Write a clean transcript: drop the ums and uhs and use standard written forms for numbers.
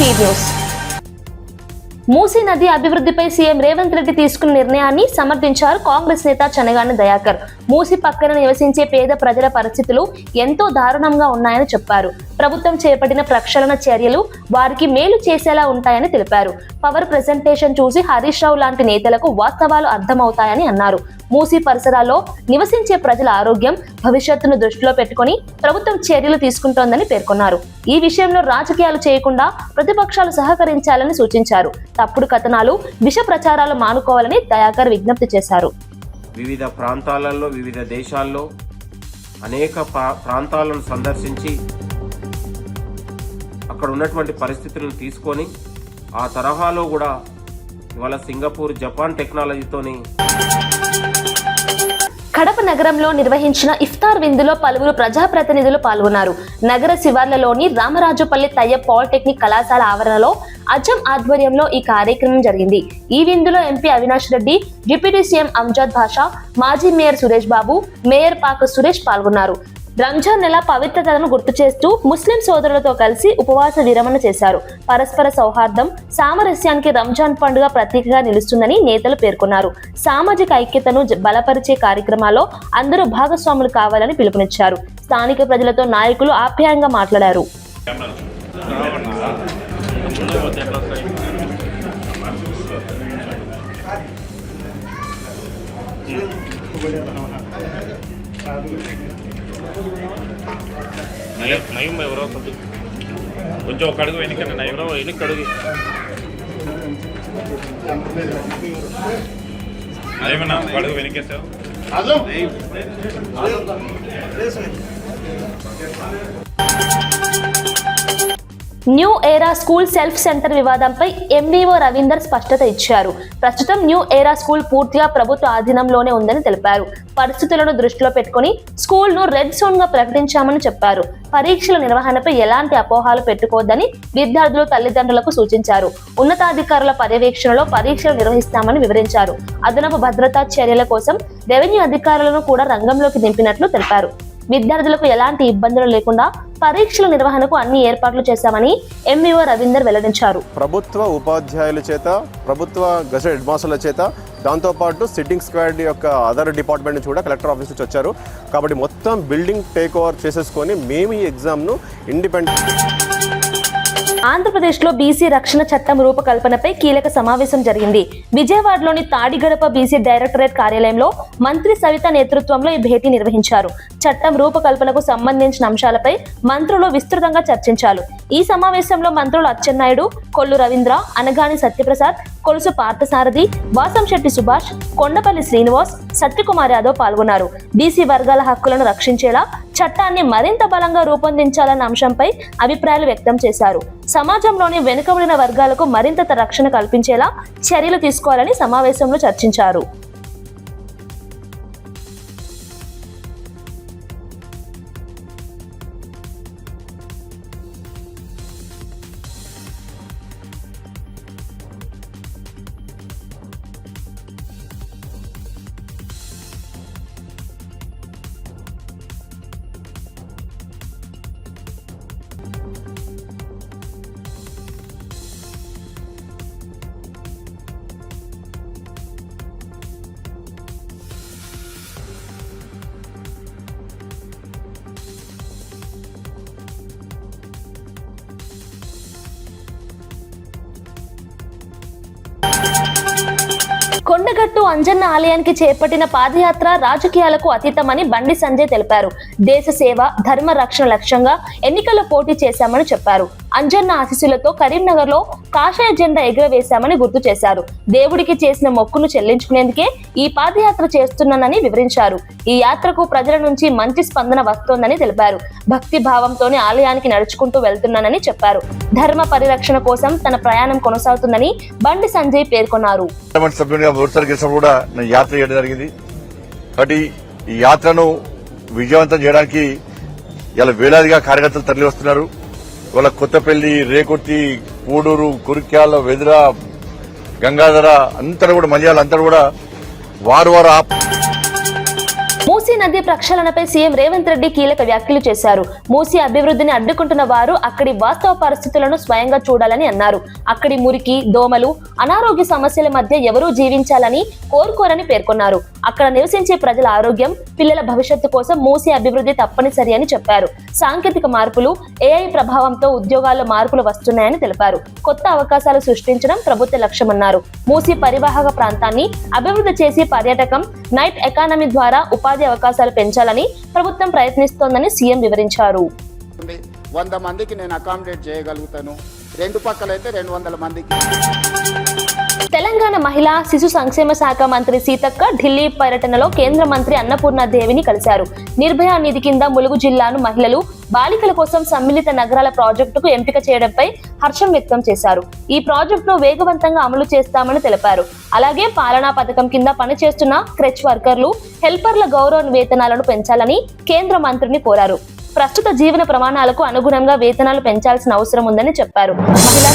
Speed news. Musi నది అభివృద్ధిపై CM Revanth Reddy తీసుకున్న నిర్ణయాన్ని సమర్థించారు కాంగ్రెస్ నేత చనగాని దయాకర్. మూసీ పక్కన నివసించే పేద ప్రజల పరిస్థితులు ఎంతో దారుణంగా ఉన్నాయని చెప్పారు. ప్రభుత్వం చేపట్టిన ప్రక్షాళన చర్యలు వారికి మేలు చేసేలా ఉంటాయని తెలిపారు. పవర్ ప్రెజెంటేషన్ చూసి హరీష్ రావు లాంటి నేతలకు వాస్తవాలు అర్థమవుతాయని అన్నారు. మూసీ పరిసరాల్లో నివసించే ప్రజల ఆరోగ్యం, భవిష్యత్తును దృష్టిలో పెట్టుకుని ప్రభుత్వం చర్యలు తీసుకుంటోందని పేర్కొన్నారు. ఈ విషయంలో రాజకీయాలు చేయకుండా ప్రతిపక్షాలు సహకరించాలని సూచించారు. తప్పుడు కథనాలు, విష ప్రచారాలు మానుకోవాలని దయాకర్ విజ్ఞప్తి చేశారు. వివిధ ప్రాంతాలలో, వివిధ దేశాల్లో అనేక ప్రాంతాలను సందర్శించి అక్కడ ఉన్నటువంటి పరిస్థితులను తీసుకొని ఆ తరహాలో కూడా ఇవాళ సింగపూర్, జపాన్ టెక్నాలజీతోని కడప నగరంలో నిర్వహించిన ఇఫ్తార్ విందులో పలువురు ప్రజాప్రతినిధులు పాల్గొన్నారు. నగర శివార్లలోని రామరాజుపల్లి తయ్యబ్ పాలిటెక్నిక్ కళాశాల ఆవరణలో అజం ఆధ్వర్యంలో ఈ కార్యక్రమం జరిగింది. ఈ విందులో MP Avinash Reddy, deputy CM Amjad Basha, మాజీ మేయర్ సురేష్ బాబు, మేయర్ పాక సురేష్ పాల్గొన్నారు. రంజాన్ నెల పవిత్రతను గుర్తు చేస్తూ ముస్లిం సోదరులతో కలిసి ఉపవాస విరమణ చేశారు. పరస్పర సౌహార్దం, సామరస్యానికి రంజాన్ పండుగ ప్రతీకగా నిలుస్తుందని నేతలు పేర్కొన్నారు. సామాజిక ఐక్యతను బలపరిచే కార్యక్రమాల్లో అందరూ భాగస్వాములు కావాలని పిలుపునిచ్చారు. స్థానిక ప్రజలతో నాయకులు ఆప్యాయంగా మాట్లాడారు. నయం ఎవరో కొంచెం ఒక అడుగు వెనకండి, ఎవరో వెనక్కి అడుగు. అదేమన్నా ఒక అడుగు వెనకేసావు. న్యూ ఏరా స్కూల్ సెల్ఫ్ సెంటర్ వివాదంపై ఎంవీఓ రవీందర్ స్పష్టత ఇచ్చారు. ప్రస్తుతం న్యూ ఏరా స్కూల్ పూర్తిగా ప్రభుత్వ ఆధీనంలోనే ఉందని తెలిపారు. పరిస్థితులను దృష్టిలో పెట్టుకుని స్కూల్ ను రెడ్ జోన్ గా ప్రకటించామని చెప్పారు. పరీక్షల నిర్వహణపై ఎలాంటి అపోహాలు పెట్టుకోవద్దని విద్యార్థులు, తల్లిదండ్రులకు సూచించారు. ఉన్నతాధికారుల పర్యవేక్షణలో పరీక్షలు నిర్వహిస్తామని వివరించారు. అదనపు భద్రతా చర్యల కోసం రెవెన్యూ అధికారులను కూడా రంగంలోకి దింపినట్లు తెలిపారు. విద్యార్థులకు ఎలాంటి ఇబ్బందులు లేకుండా పరీక్షల నిర్వహణకు అన్ని ఏర్పాట్లు చేశామని ఎంవీఓ రవీందర్ వెల్లడించారు. ప్రభుత్వ ఉపాధ్యాయుల చేత, ప్రభుత్వ గజెట్ హెడ్ మాస్టర్ల చేత, దాంతోపాటు సిట్టింగ్ స్క్వాడ్ యొక్క అదర్ డిపార్ట్మెంట్ నుంచి కూడా కలెక్టర్ ఆఫీస్ నుంచి వచ్చారు. కాబట్టి మొత్తం బిల్డింగ్ టేక్ ఓవర్ చేసేసుకొని మేము ఈ ఎగ్జామ్ను ఇండిపెండెంట్. ఆంధ్రప్రదేశ్లో బీసీ రక్షణ చట్టం రూపకల్పనపై కీలక సమావేశం జరిగింది. విజయవాడలోని తాడిగడప బీసీ డైరెక్టరేట్ కార్యాలయంలో మంత్రి సవిత నేతృత్వంలో ఈ భేటీ నిర్వహించారు. చట్టం రూపకల్పనకు సంబంధించిన అంశాలపై మంత్రులు విస్తృతంగా చర్చించారు. ఈ సమావేశంలో మంత్రులు అచ్చెన్నాయుడు, కొల్లు రవీంద్ర, అనగాని సత్యప్రసాద్, కొలుసు పార్థసారథి, వాసంశెట్టి సుభాష్, కొండపల్లి శ్రీనివాస్, సత్యకుమార్ యాదవ్ పాల్గొన్నారు. బీసీ వర్గాల హక్కులను రక్షించేలా చట్టాన్ని మరింత బలంగా రూపొందించాలన్న అంశంపై అభిప్రాయాలు వ్యక్తం చేశారు. సమాజంలోని వెనుకబడిన వర్గాలకు మరింత రక్షణ కల్పించేలా చర్యలు తీసుకోవాలని సమావేశంలో చర్చించారు. కొండగట్టు అంజన్న ఆలయానికి చేపట్టిన పాదయాత్ర రాజకీయాలకు అతీతమని బండి సంజయ్ తెలిపారు. దేశ సేవ, ధర్మ రక్షణ లక్ష్యంగా ఎన్నికల్లో పోటీ చేశామని చెప్పారు. అంజన్న ఆశీస్సులతో కరీంనగర్ లో కాషాయ జెండా ఎగురవేశామని గుర్తు చేశారు. దేవుడికి చేసిన మొక్కును చెల్లించుకునేందుకే ఈ పాదయాత్ర చేస్తున్నానని వివరించారు. ఈ యాత్రకు ప్రజల నుంచి మంచి స్పందన వస్తోందని తెలిపారు. భక్తి భావంతోనే ఆలయానికి నడుచుకుంటూ వెళ్తున్నానని చెప్పారు. ధర్మ పరిరక్షణ కోసం తన ప్రయాణం కొనసాగుతుందని బండి సంజయ్ పేర్కొన్నారు. యాత్ర చేయడం జరిగింది. కాబట్టి ఈ యాత్రను విజయవంతం చేయడానికి ఇలా వేలాదిగా కార్యకర్తలు తరలి వస్తున్నారు. ఇవాళ కొత్తపల్లి, రేకుర్తి, పూడూరు, కురిక్యాల, వెదుర, గంగాధర అంతా కూడా, మలయాళ అంతా కూడా వారు మూసీ నది ప్రక్షాళనపై సీఎం రేవంత్ రెడ్డి కీలక వ్యాఖ్యలు చేశారు. మూసీ అభివృద్ధిని అడ్డుకుంటున్న వారు అక్కడి వాస్తవ పరిస్థితులను స్వయంగా చూడాలని అన్నారు. అక్కడి మురికి, దోమలు, అనారోగ్య సమస్యల మధ్య ఎవరూ జీవించాలని కోరుకోరని పేర్కొన్నారు. అక్కడ నివసించే ప్రజల ఆరోగ్యం, పిల్లల భవిష్యత్తు కోసం మూసీ అభివృద్ధి తప్పనిసరి అని చెప్పారు. సాంకేతిక మార్పులు, ఏఐ ప్రభావంతో ఉద్యోగాల్లో మార్పులు వస్తున్నాయని తెలిపారు. కొత్త అవకాశాలు సృష్టించడం ప్రభుత్వ లక్ష్యమన్నారు. మూసీ పరివాహక ప్రాంతాన్ని అభివృద్ధి చేసి పర్యాటకం, నైట్ ఎకానమీ ద్వారా ఉపాధి అవకాశాలు పెంచాలని ప్రభుత్వం ప్రయత్నిస్తోందని సీఎం వివరించారు. 100 మందికి నేను అకామిడేట్ చేయగలుగుతాను. 2 పక్కలైతే 200 మందికి. తెలంగాణ మహిళా శిశు సంక్షేమ శాఖ మంత్రి సీతక్క ఢిల్లీ పర్యటనలో కేంద్ర మంత్రి అన్నపూర్ణాదేవిని కలిశారు. నిర్భయ నిధి కింద ములుగు జిల్లాను మహిళలు, బాలికల కోసం సమ్మిళిత నగరాల ప్రాజెక్టుకు ఎంపిక చేయడంపై హర్షం వ్యక్తం చేశారు. ఈ ప్రాజెక్టును వేగవంతంగా అమలు చేస్తామని తెలిపారు. అలాగే పాలనా పథకం కింద పనిచేస్తున్న క్రెచ్ వర్కర్లు, హెల్పర్ల గౌరవ వేతనాలను పెంచాలని కేంద్ర మంత్రిని కోరారు. ప్రస్తుత జీవన ప్రమాణాలకు అనుగుణంగా వేతనాలు పెంచాల్సిన అవసరం ఉందని చెప్పారు. మహిళా